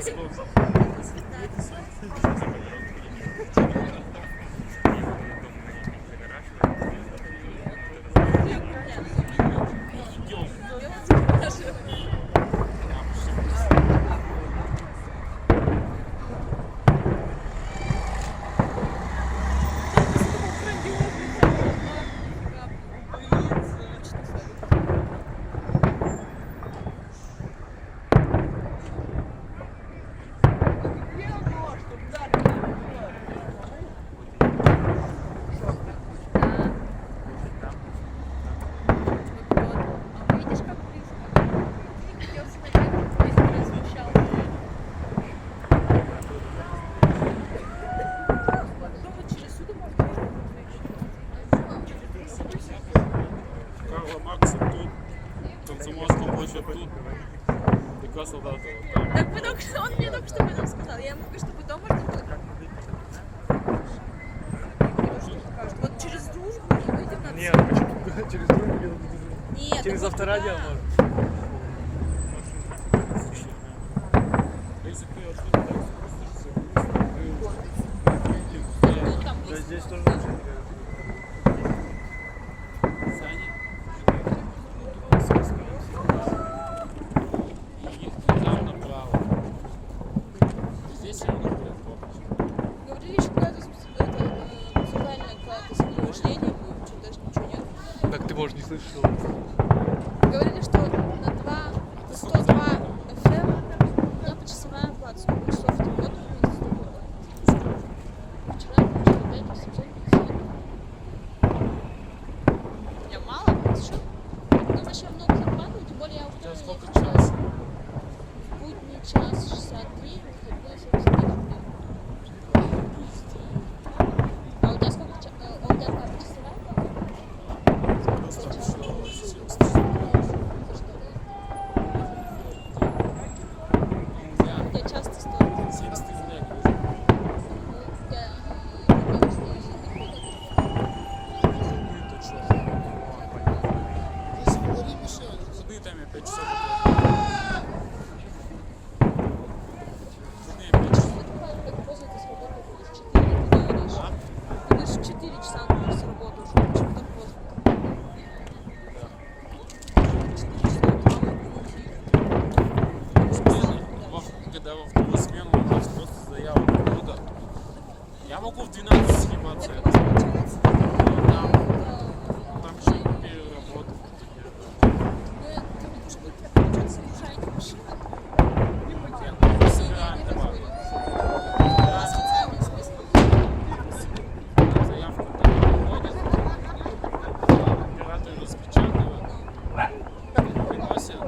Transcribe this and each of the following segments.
Так он мне только что об этом сказал. Я ему говорю, что потом можно будет. Вот через дружбу не выйдем на... Нет, почему? Через дружбу? Нет. Через авторадио можно. Да здесь тоже очень. Говорили, что какое-то музыкальное какое-то сопровождение будет, что даже ничего нет. Так ты, может, не слышал? Говорили, что на 102 FM у меня почасовая оплата. Сколько часов в год вчера получила 5850. Я мало? Что? Думаешь, я много зарабатываю? Тем более я уже сколько час? В будний час 63, выходной 79 рублей. А у тебя сколько часов? А у тебя как? Почасовая оплата? Я часто стою. 70 рублей. Суды там 5 часов. Суды 5 часов. Как поздно ты с работы будешь? 4 ты говоришь. Ты говоришь, в 4 часа будешь с работы уже. Почему так поздно? 4 часа утра Когда во вторую смену у нас просто заявок много. Я могу в 12 сниматься. Там еще переработать. Заявку там приходит. Оператор распечатывает. Приносит.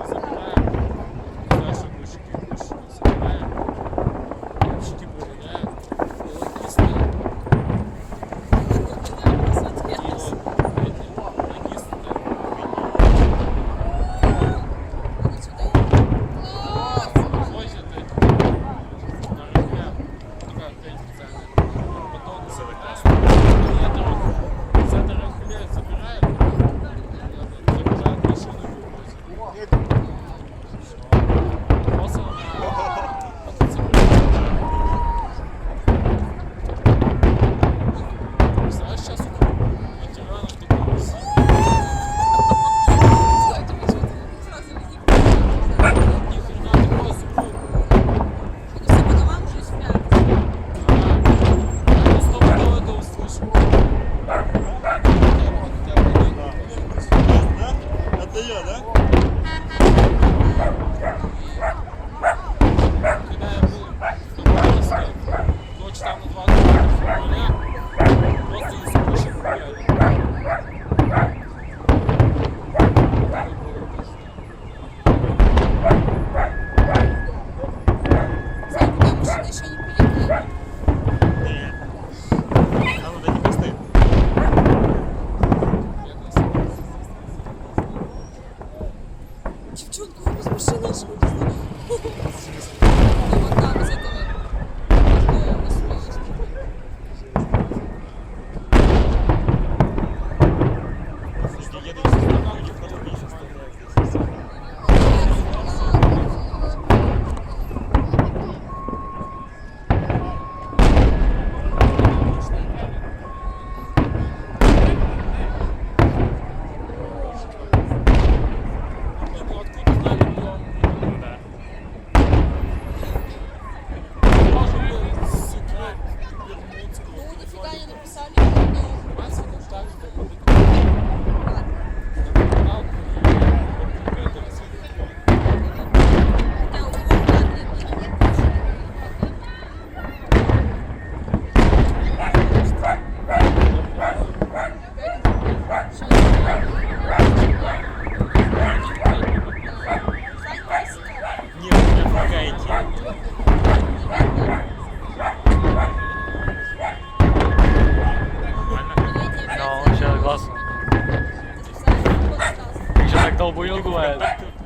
Забираем. Дальше мужики собираем. Мужики проверяют. И вот если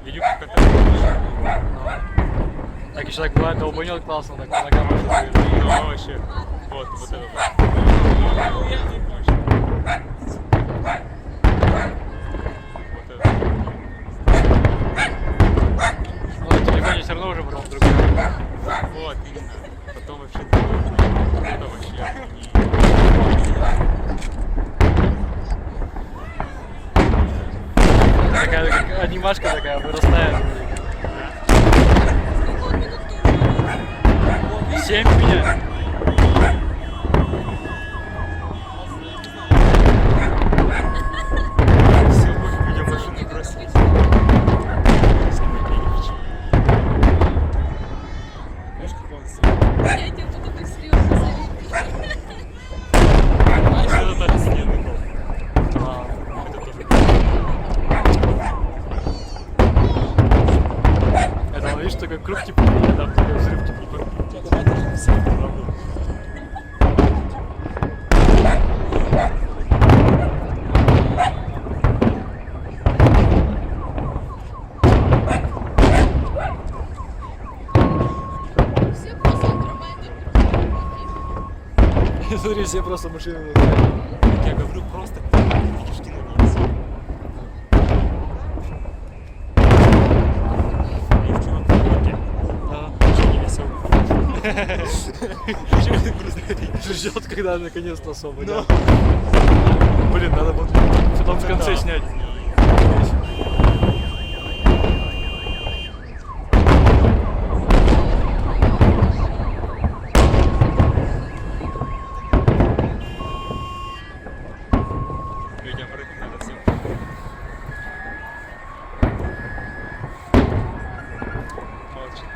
Видюха катается. Так еще так бывает, долбанет классно, так по ногам вообще движет. Ну, вообще. Вот это. Ну, я не понял. Вот это. Ну, на телефоне все равно уже потом другой. Вот, именно. Потом вообще это вообще. Такая как анимашка такая вырастает. 7 меня. Все, пофиг, меня машину бросили. Снимать я не хочу. Знаешь, как он снимает? Я тебе буду так серьезно советовать. А еще это так снег был. Это тоже. Это он, видишь, такой круг типа, а там такой взрыв типа. Все, правда. Все просто отрубают. Смотри, все просто машины. Я говорю, просто кишки на вниз. И в чувак в руке. Вообще не веселый. Почему ты просто Ждет, когда наконец-то освободят. Блин, надо будет потом в конце снять. Людям прыгать надо всем. Молчит.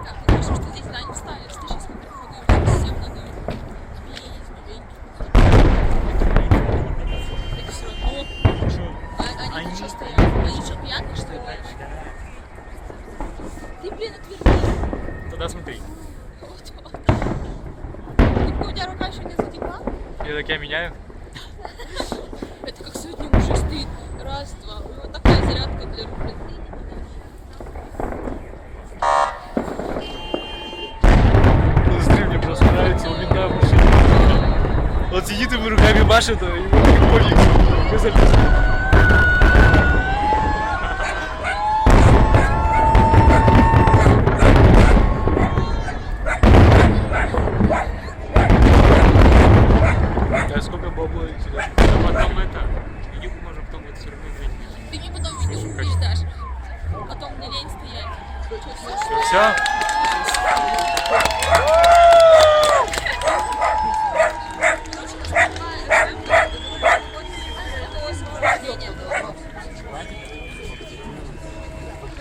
Так, хорошо, что здесь не встали. Что сейчас мы приходим, всем надо так все равно. Они что стоят? Они что, пьяные, что ли? Ты, блин, отвернись. Тогда смотри. Вот. Ты, у тебя рука еще не затекла? Я так я меняю. Это как сегодня уже стоит. Раз, два. У него такая зарядка для рук. Блин, ты не понимаешь. Ну, смотри, мне просто нравится умная машина. Вот сидит ему руками машет, а ему пофиг. А сколько бабла интересно? А потом это. Юг можно потом это все равно видеть. Ты мне потом видео передашь. Потом мне лень стоять. Что, все? Все?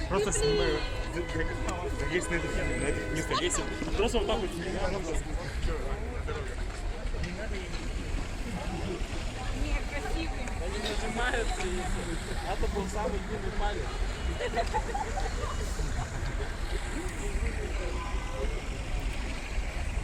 Просто снимаю. Есть на это место весит. Просто вот так вот снимаю. Они нажимаются, и это был самый длинный палец.